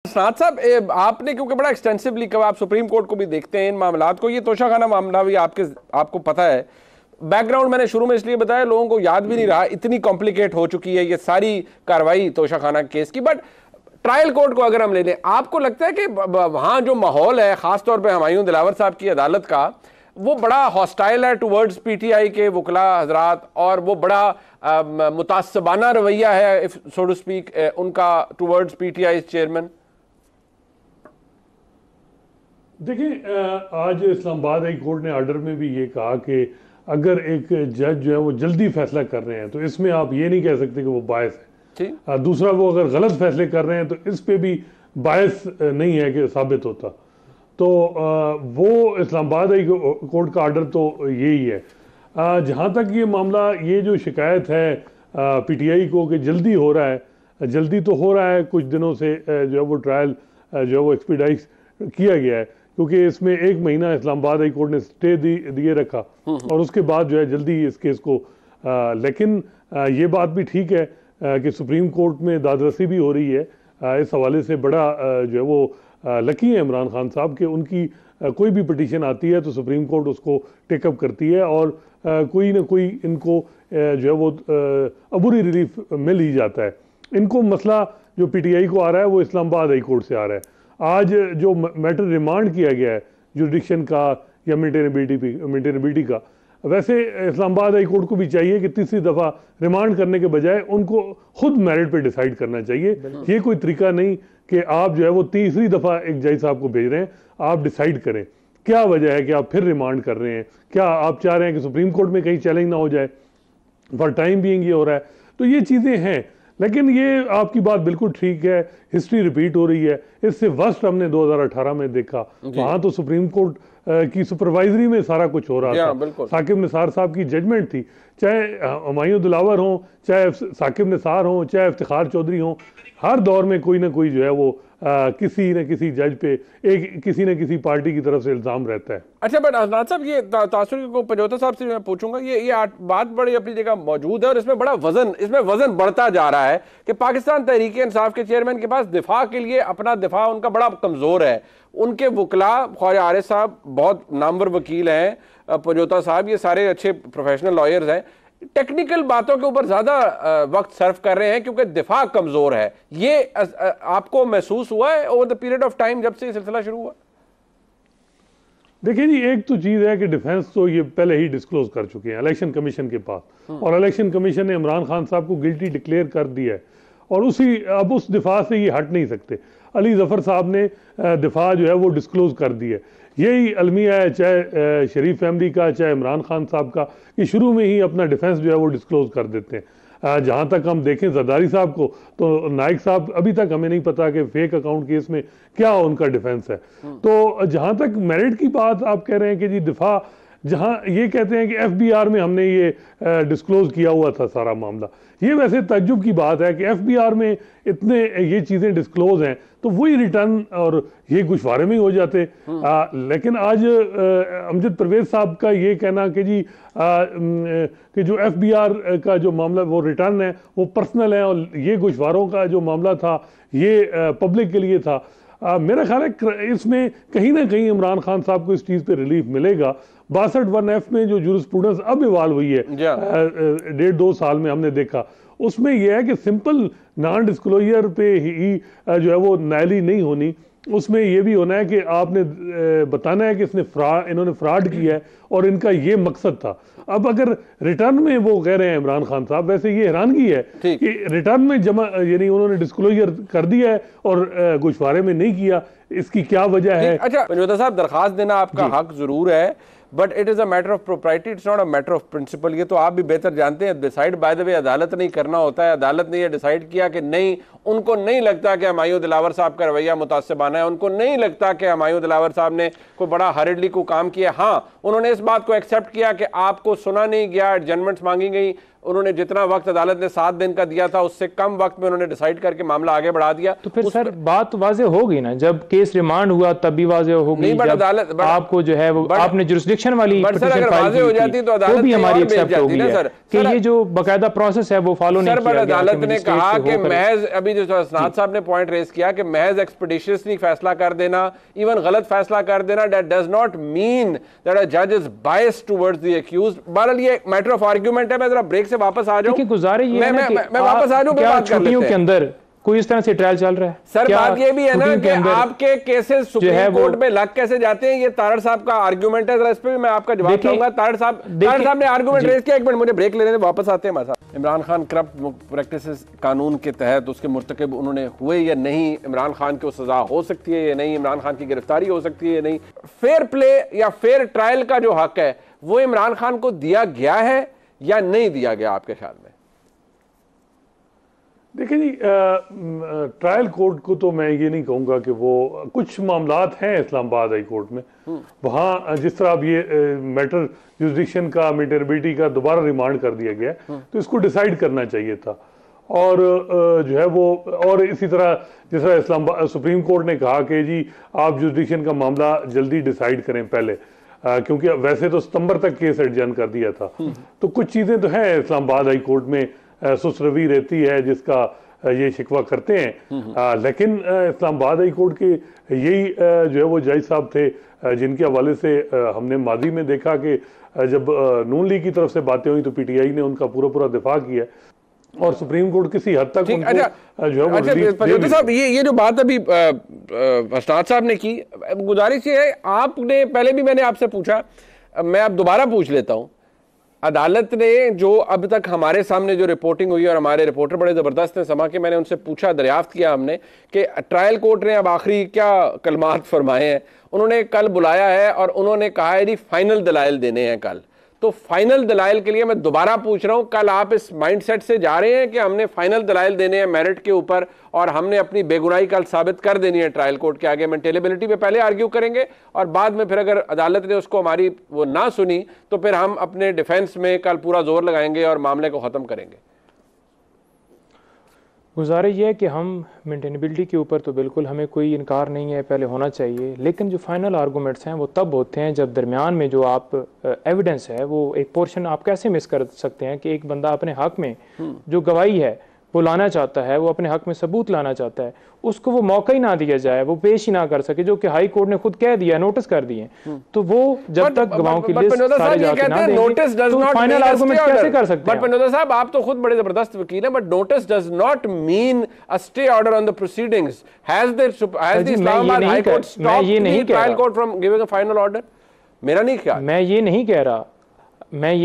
साथ साहब आपने क्योंकि बड़ा एक्सटेंसिवली कहा, आप सुप्रीम कोर्ट को भी देखते हैं इन मामलात को, ये तोशाखाना मामला भी आपको पता है। बैकग्राउंड मैंने शुरू में इसलिए बताया, लोगों को याद भी नहीं रहा, इतनी कॉम्प्लिकेट हो चुकी है ये सारी कार्रवाई तोशाखाना केस की। बट ट्रायल कोर्ट को अगर हम ले लें, आपको लगता है कि वहां जो माहौल है खासतौर पर हुमायूं दिलावर साहब की अदालत का, वो बड़ा हॉस्टाइल है टुवर्ड्स पीटीआई के वकला हजरात, और वो बड़ा मुतासबाना रवैया है सो टू स्पीक उनका टुवर्ड्स पीटीआई चेयरमैन? देखिए, आज इस्लामाबाद हाई कोर्ट ने ऑर्डर में भी ये कहा कि अगर एक जज जो है वो जल्दी फैसला कर रहे हैं तो इसमें आप ये नहीं कह सकते कि वो बायस है। दूसरा, वो अगर गलत फैसले कर रहे हैं तो इस पे भी बायस नहीं है कि साबित होता। तो वो इस्लामाबाद हाई कोर्ट का ऑर्डर तो यही है। जहाँ तक ये मामला, ये जो शिकायत है पीटीआई को कि जल्दी हो रहा है, जल्दी तो हो रहा है, कुछ दिनों से जो है वो ट्रायल जो है वो एक्सपीडाइट किया गया है, क्योंकि इसमें 1 महीना इस्लामाबाद हाई कोर्ट ने स्टे दिए रखा और उसके बाद जो है जल्दी इस केस को लेकिन ये बात भी ठीक है कि सुप्रीम कोर्ट में दादरसी भी हो रही है। इस हवाले से बड़ा जो है वो लकी है इमरान खान साहब कि उनकी कोई भी पिटीशन आती है तो सुप्रीम कोर्ट उसको टेकअप करती है और कोई ना कोई इनको जो है वो अबूरी रिलीफ मिल ही जाता है। इनको मसला जो पीटीआई को आ रहा है वो इस्लामाबाद हाई कोर्ट से आ रहा है। आज जो मैटर रिमांड किया गया है जुरिडिक्शन का या मेंटेनेबिलिटी का, वैसे इस्लामाबाद हाई कोर्ट को भी चाहिए कि तीसरी दफ़ा रिमांड करने के बजाय उनको खुद मेरिट पे डिसाइड करना चाहिए। ये कोई तरीका नहीं कि आप जो है वो तीसरी दफ़ा एक जज साहब को भेज रहे हैं, आप डिसाइड करें क्या वजह है कि आप फिर रिमांड कर रहे हैं। क्या आप चाह रहे हैं कि सुप्रीम कोर्ट में कहीं चैलेंज ना हो जाए? फॉर टाइम बीइंग ये हो रहा है। तो ये चीज़ें हैं, लेकिन ये आपकी बात बिल्कुल ठीक है, हिस्ट्री रिपीट हो रही है। इससे वर्स्ट हमने 2018 में देखा, वहां तो सुप्रीम कोर्ट की सुपरवाइजरी में सारा कुछ हो रहा था। साकिब निसार साहब की जजमेंट थी, चाहे हुमायूं दिलावर हो, चाहे साकिब निसार हो, चाहे इफ्तिखार चौधरी हो, हर दौर में कोई ना कोई जो है वो किसी न किसी जज पे किसी न किसी पार्टी की तरफ से इल्जाम रहता है। अच्छा, बट अजनाद साहब, ये तासुर को पंजोता साहब से मैं पूछूंगा, ये बात बड़ी अपनी जगह मौजूद है और इसमें बड़ा इसमें वजन बढ़ता जा रहा है कि पाकिस्तान तहरीक इंसाफ के चेयरमैन के पास दिफा के लिए अपना दिफा उनका बड़ा कमजोर है। उनके वकला ख्वाजा आरिफ साहब बहुत नामवर वकील हैं, पंजोता साहब ये सारे अच्छे प्रोफेशनल लॉयर्स हैं, टेक्निकल बातों के ऊपर ज्यादा वक्त सर्व कर रहे हैं क्योंकि दिफा कमजोर है। ये आपको महसूस हुआ है over the period of time जब से ये सिलसिला शुरू हुआ? देखिए जी, एक तो चीज़ है कि डिफेंस तो ये पहले ही डिस्क्लोज कर चुके हैं इलेक्शन कमीशन के पास, और इलेक्शन कमीशन ने इमरान खान साहब को गिल्टी डिक्लेयर कर दिया है और अब उस दिफा से ये हट नहीं सकते। अली जफर साहब ने दिफा जो है वो डिस्क्लोज कर दी है। यही अलमिया है चाहे शरीफ फैमिली का चाहे इमरान खान साहब का, कि शुरू में ही अपना डिफेंस जो है वो डिस्क्लोज कर देते हैं। जहाँ तक हम देखें जरदारी साहब को, तो नाइक साहब अभी तक हमें नहीं पता कि फेक अकाउंट केस में क्या उनका डिफेंस है। तो जहाँ तक मेरिट की बात आप कह रहे हैं कि जी दिफा, जहाँ ये कहते हैं कि एफबीआर में हमने ये डिस्क्लोज किया हुआ था सारा मामला, ये वैसे तज्जुब की बात है कि एफबीआर में इतने ये चीज़ें डिस्क्लोज हैं तो वही रिटर्न और ये गुशवारे में ही हो जाते। लेकिन आज अमजद परवेज साहब का ये कहना कि जी कि जो एफबीआर का जो मामला वो रिटर्न है वो पर्सनल है और ये गुशवारों का जो मामला था ये पब्लिक के लिए था, मेरा ख्याल है इसमें कहीं ना कहीं इमरान खान साहब को इस चीज़ पे रिलीफ मिलेगा। 62(1)(f) में जो जूरिस्प्रूडेंस अब इवाल्व हुई है 1.5-2 साल में हमने देखा, उसमें यह है कि सिंपल नॉन डिस्क्लोजर पे ही जो है वो नायली नहीं होनी, उसमें यह भी होना है कि आपने बताना है कि इन्होंने फ्रॉड किया है और इनका ये मकसद था। अब अगर रिटर्न में वो कह रहे हैं इमरान खान साहब, वैसे ये हैरानगी है कि रिटर्न में जमा यानी उन्होंने डिस्क्लोजर कर दिया है और गोशवारे में नहीं किया, इसकी क्या वजह है? अच्छा पंजोता साहब, दरखास्त देना आपका हक जरूर है, but it is a matter of propriety, it's not a matter of principle. ये तो आप भी बेहतर जानते हैं। डिसाइड बाय द वे अदालत नहीं करना होता है। अदालत ने ये डिसाइड किया कि नहीं, उनको नहीं लगता कि हुमायूं दिलावर साहब का रवैया मुतासिबाना है, उनको नहीं लगता कि हुमायूं दिलावर साहब ने कोई बड़ा हरिडली को काम किया। हाँ, उन्होंने इस बात को एक्सेप्ट किया कि आपको सुना नहीं गया, एडजमेंट्स मांगी गई, उन्होंने जितना वक्त अदालत ने 7 दिन का दिया था उससे कम वक्त में उन्होंने डिसाइड करके मामला आगे बढ़ा दिया। तो फिर सर बात वाजे होगी ना, जब केस रिमांड हुआ तब भी वाजे होगी, जब आपको जो है वो आपने जुरिस्डिक्शन वाली अगर वाजे हो जाती तो अदालत भी हमारी एक्सेप्ट होगी कि ये जो बकायदा प्रोसेस है वो फॉलो नहीं किया गया। अदालत ने कहा कि महज, अभी जो असनाद साहब ने पॉइंट रेज किया कि महज एक्सपेडिशियसली फैसला कर देना, इवन गलत फैसला कर देना, that does not mean that a जज is biased towards the accused. बहरहाल ये मैटर ऑफ आर्गुमेंट है। मैं जरा ब्रेक से वापस आ जाऊं, गुजारिश ये है कि मैं वापस आ जाऊं, क्या छुट्टियों के अंदर कोई इस तरह से ट्रायल चल रहा है? सर बात ये भी है ना कि आपके केसेस सुप्रीम कोर्ट में लग कैसे जाते हैं, ये तारड़ साहब का आर्गुमेंट है, जरा इस पे भी मैं आपका जवाब चाहूंगा। तारड़ साहब ने आर्गुमेंट रेज किया। एक मिनट मुझे ब्रेक लेने दे, वापस आते हैं हमारे साथ। इमरान खान करप्ट प्रैक्टिसेस कानून के तहत उसके मुर्तकब उन्होंने हुए या नहीं, इमरान खान को सजा हो सकती है या नहीं, इमरान खान की गिरफ्तारी हो सकती है या नहीं, फेयर प्ले या फेयर ट्रायल का जो हक है वो इमरान खान को दिया गया है या नहीं दिया गया आपके ख्याल में? देखिए जी, ट्रायल कोर्ट को तो मैं ये नहीं कहूँगा कि वो, कुछ मामलात हैं इस्लामाबाद हाई कोर्ट में, वहाँ जिस तरह अब ये मैटर जुरिस्डिक्शन का, मेंटेनेबिलिटी का दोबारा रिमांड कर दिया गया, तो इसको डिसाइड करना चाहिए था। और जो है वो, और इसी तरह जिस तरह इस्लामाबाद सुप्रीम कोर्ट ने कहा कि जी आप जुरिस्डिक्शन का मामला जल्दी डिसाइड करें पहले, क्योंकि वैसे तो सितंबर तक केस एडजर्न कर दिया था। तो कुछ चीज़ें तो हैं इस्लामाबाद हाई कोर्ट में सुसरवी रहती है जिसका ये शिकवा करते हैं, लेकिन इस्लामाबाद हाई कोर्ट के यही जो है वो जज साहब थे जिनके हवाले से हमने माजी में देखा कि जब नून लीग की तरफ से बातें हुई तो पीटीआई ने उनका पूरा दिफा किया और सुप्रीम कोर्ट किसी हद तक उनको जो है वो साहब ये जो बात अभी असनाद साहब ने की, गुजारिश ये है, आपने पहले भी मैंने आपसे पूछा, मैं अब दोबारा पूछ लेता हूं। अदालत ने जो अब तक हमारे सामने जो रिपोर्टिंग हुई और हमारे रिपोर्टर बड़े ज़बरदस्त हैं समा के, मैंने उनसे पूछा, दरियाफ्त किया हमने कि ट्रायल कोर्ट ने अब आखिरी क्या कलमात फरमाए हैं। उन्होंने कल बुलाया है और उन्होंने कहा है जी फाइनल दलाइल देने हैं कल। तो फाइनल दलाइल के लिए मैं दोबारा पूछ रहा हूं, कल आप इस माइंडसेट से जा रहे हैं कि हमने फाइनल दलाइल देने हैं मेरिट के ऊपर और हमने अपनी बेगुनाही कल साबित कर देनी है ट्रायल कोर्ट के आगे? मेंटेनेबिलिटी पे पहले आर्ग्यू करेंगे और बाद में फिर अगर अदालत ने उसको हमारी वो ना सुनी तो फिर हम अपने डिफेंस में कल पूरा जोर लगाएंगे और मामले को ख़त्म करेंगे। गुजारिश ये है कि हम मेंटेनेबिलिटी के ऊपर तो बिल्कुल हमें कोई इनकार नहीं है, पहले होना चाहिए, लेकिन जो फाइनल आर्गूमेंट्स हैं वो तब होते हैं जब दरमियान में जो आप एविडेंस है वो एक पोर्शन आप कैसे मिस कर सकते हैं कि एक बंदा अपने हक में जो गवाही है वो लाना चाहता है, वो अपने हक में सबूत लाना चाहता है, उसको वो मौका ही ना दिया जाए, वो पेश ही ना कर सके, जो कि हाई कोर्ट ने खुद कह दिया, नोटिस कर दिए, तो वो जब तक गवाहों की लिस्ट सारे जाके ना देंगे तो फाइनल आर्गुमेंट कैसे कर सकते हैं? बट पंडोदा साहब आप तो खुद बड़े जबरदस्त वकील हैं, but notice does not mean a stay order on the proceedings. Has the Islamabad high court stopped the trial court from giving a final order? मेरा नहीं ख्याल, मैं ये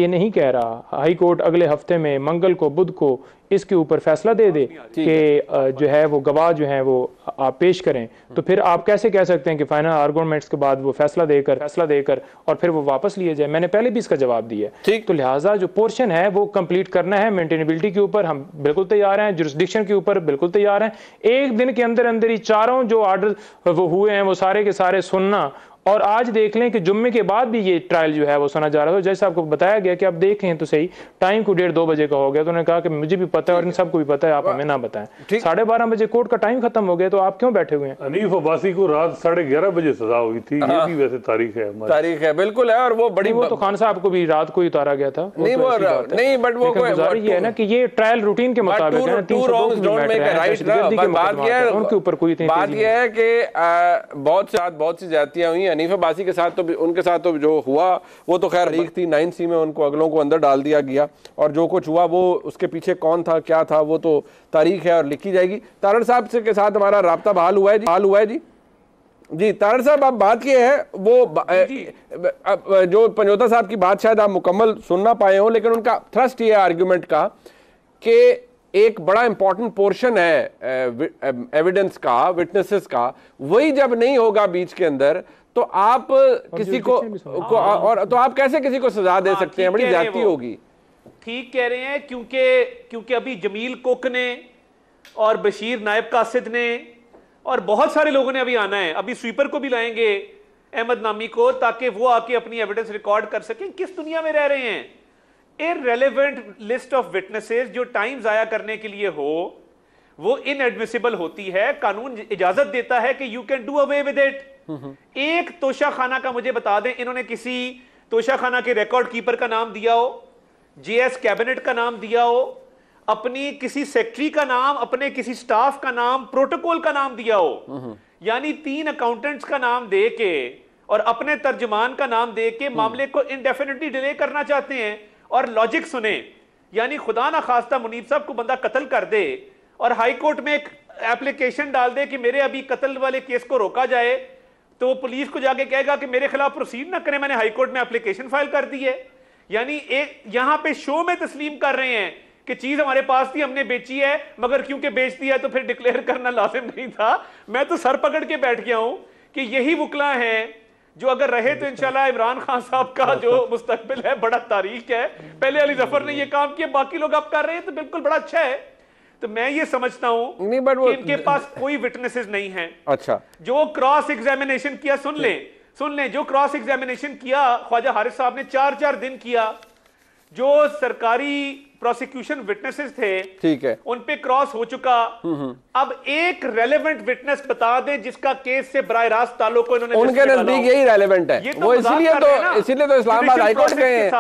नहीं कह रहा हाई कोर्ट अगले हफ्ते में मंगल को, बुध को इसके ऊपर फैसला दे दे कि जो है वो गवाह जो है वो आप पेश करें, तो फिर आप कैसे कह सकते हैं कि फाइनल आर्गुमेंट्स के बाद वो फैसला देकर और फिर वो वापस लिए जाए? मैंने पहले भी इसका जवाब दिया है। तो लिहाजा जो पोर्शन है वो कंप्लीट करना है। मेंटेनेबिलिटी के ऊपर हम बिल्कुल तैयार हैं, जुरिस्डिक्शन के ऊपर बिल्कुल तैयार हैं। एक दिन के अंदर अंदर ही चारों जो ऑर्डर वो हुए हैं वो सारे के सारे सुनना, और आज देख लें कि जुम्मे के बाद भी ये ट्रायल जो है वो सुना जा रहा था। जैसे आपको बताया गया कि आप देखें तो सही, टाइम को 1:30-2 बजे का हो गया, तो उन्होंने कहा कि मुझे भी पता है और इन सबको भी पता है, आप हमें ना बताएं। 12:30 बजे कोर्ट का टाइम खत्म हो गया, तो आप क्यों बैठे हुए हैं? हनीफ अब्बासी को रात 11:30 बजे सजा हुई थी, ये भी वैसे तारीख है बिल्कुल है। और वो बड़ी, वो तो खान साहब को भी रात को ही उतारा गया था, नहीं बट वो गुजारिश है ना कि ये ट्रायल रूटीन के मुताबिक है, उनके ऊपर कोई बात यह है कि बहुत सी जातियां हुई। हनीफ अब्बासी के साथ तो उनके साथ तो जो हुआ वो तो खैर ठीक थी, 9C में उनको अगलों को अंदर डाल दिया गया, और जो कुछ हुआ वो उसके पीछे कौन था क्या था वो तो तारीख है और लिखी जाएगी। तारड़ साहब के साथ हमारा राब्ता बहाल हुआ है जी तारड़ साहब, आप बात ये है वो जो पंजोता साहब की बात शायद आप मुकम्मल सुन ना पाए हो, लेकिन उनका थ्रस्ट ये आर्ग्यूमेंट का कि एक बड़ा इंपॉर्टेंट पोर्शन है एविडेंस का, विटनेसेस का, वही जब नहीं होगा बीच के अंदर तो आप किसी को और तो आप कैसे किसी को सजा दे सकते हैं? बड़ी ज्यादती होगी। ठीक कह रहे हैं, क्योंकि अभी जमील कोक ने और बशीर नायब कासिद ने और बहुत सारे लोगों ने अभी आना है, अभी स्वीपर को भी लाएंगे अहमद नामी को, ताकि वो आके अपनी एविडेंस रिकॉर्ड कर सकें। किस दुनिया में रह रहे हैं? इररेलेवेंट लिस्ट ऑफ विटनेसेस जो टाइम जाया करने के लिए हो वो इनएडमिसिबल होती है। कानून इजाजत देता है कि you can do away with it. एक तोशाखाना का मुझे बता दें, इन्होंने किसी तोशाखाना के रिकॉर्ड कीपर का नाम दिया हो, जेएस कैबिनेट का नाम दिया हो, अपनी किसी सेक्रेटरी का नाम, अपने किसी स्टाफ का नाम, प्रोटोकॉल का नाम दिया हो, यानी 3 अकाउंटेंट्स का नाम दे के और अपने तर्जुमान का नाम दे के मामले को इंडेफिनिटली डिले करना चाहते हैं। और लॉजिक सुने, यानी खुदा ना खास्ता मुनीब साहब को बंदा कत्ल कर दे और हाई कोर्ट में एक एप्लीकेशन डाल दे कि मेरे अभी कत्ल वाले केस को रोका जाए, तो वो पुलिस को जाके कहेगा कि मेरे खिलाफ प्रोसीड ना करें, मैंने हाई कोर्ट में एप्लीकेशन फाइल कर दी है। यानी एक यहां पे शो में तस्लीम कर रहे हैं कि चीज हमारे पास थी, हमने बेची है, मगर क्योंकि बेच दिया तो फिर डिक्लेयर करना लाजिम नहीं था। मैं तो सर पकड़ के बैठ गया हूं कि यही वकला हैं जो अगर रहे तो इंशाल्लाह इमरान खान साहब का जो मुस्तकबिल है बड़ा तारीख है। पहले अली जफर ने ये काम किया, बाकी लोग अब कर रहे हैं, तो बिल्कुल बड़ा अच्छा है। तो मैं ये समझता हूं नहीं, बट वो इनके पास कोई विटनेसेस नहीं है। अच्छा, जो क्रॉस एग्जामिनेशन किया, सुन लें, जो क्रॉस एग्जामिनेशन किया ख्वाजा हारिस साहब ने 4-4 दिन किया, जो सरकारी प्रोसिक्यूशन विटनेसेस थे, ठीक है, उन पे क्रॉस हो चुका। अब एक रेलेवेंट विटनेस बता दें जिसका केस से बराह रास्त ताल्लुक को इन्होंने, उनके नजदीक यही रेलेवेंट है, वो इसीलिए तो इस्लामाबाद हाईकोर्ट गए हैं।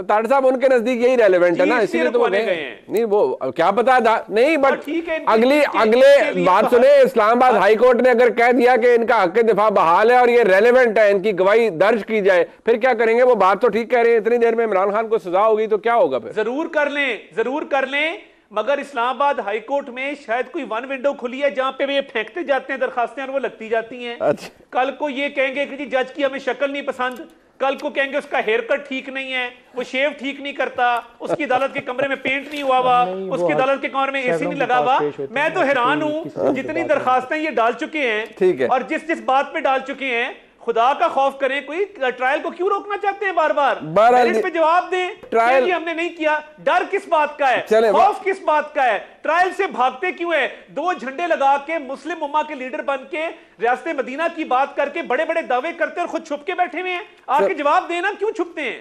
ताड़ साहब उनके नजदीक यही रेलेवेंट है ना, इसीलिए तो गए हैं। नहीं वो क्या पता था, नहीं, बट अगले बात सुने, इस्लामाबाद हाईकोर्ट ने अगर कह दिया कि इनका हक दिफा बहाल है और ये रेलेवेंट है, इनकी गवाही दर्ज की जाए, फिर क्या करेंगे? वो बात तो ठीक कह रहे हैं, इतनी देर में इमरान खान को सजा होगी तो क्या होगा? फिर जरूर कर लें, मगर इस्लामाबाद हाईकोर्ट में शायद कोई वन विंडो खुली है जहां पे वे फेंकते जाते हैं दरखास्तें और वो लगती जाती हैं। अच्छा। कल को ये कहेंगे कि जी जज की हमें शक्ल नहीं पसंद, कल को कहेंगे उसका हेयर कट ठीक नहीं है, वो शेव ठीक नहीं करता, उसकी अदालत के कमरे में पेंट नहीं हुआ हुआ, उसकी अदालत के कमरे में एसी नहीं लगा हुआ। मैं तो हैरान हूं जितनी दरखास्तें ये डाल चुके हैं, ठीक है, और जिस बात पे डाल चुके हैं, खुदा का खौफ करें, कोई ट्रायल को क्यों रोकना चाहते हैं? बार बार इस पे जवाब दें। ट्रायल हमने नहीं किया, डर किस बात का है, खौफ किस बात का है, ट्रायल से भागते क्यों है? 2 झंडे लगा के मुस्लिम उम्मा के लीडर बन के रियासत मदीना की बात करके बड़े बड़े दावे करते और खुद छुप के बैठे हुए हैं। आके जवाब देना, क्यों छुपते हैं?